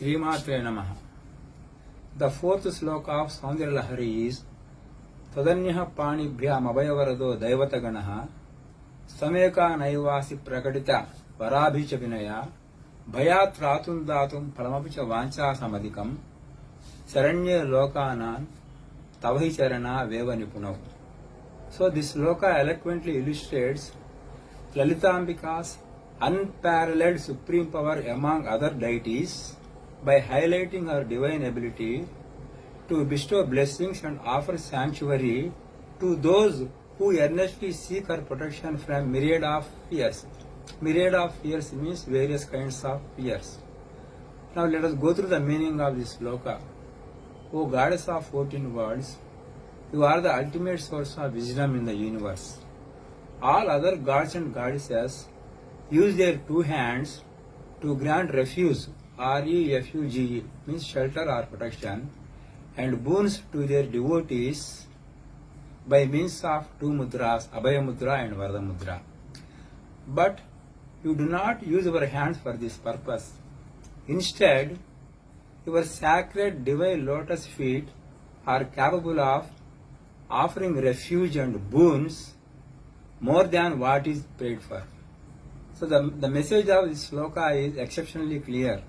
Srimatre Namaha. The fourth sloka of Saundarya Lahari is Tadanyah Panibhyam Abhayavarado Daivataganaha Sameka Naivasi Prakadita Varabhicha Vinaya Bhayat Ratum Datum Palamapicha Vancha Samadikam Saranya Lokanan Tavahi Charana Veva Nipunav. So this sloka eloquently illustrates Lalitambika's unparalleled supreme power among other deities by highlighting her divine ability to bestow blessings and offer sanctuary to those who earnestly seek her protection from myriad of fears. Myriad of fears means various kinds of fears. Now let us go through the meaning of this sloka. O Goddess of 14 worlds, you are the ultimate source of wisdom in the universe. All other gods and goddesses use their two hands to grant refuge, R-E-F-U-G-E, means shelter or protection, and boons to their devotees by means of two mudras, Abhaya Mudra and Varada Mudra. But you do not use your hands for this purpose. Instead, your sacred divine lotus feet are capable of offering refuge and boons more than what is paid for. So the message of this sloka is exceptionally clear.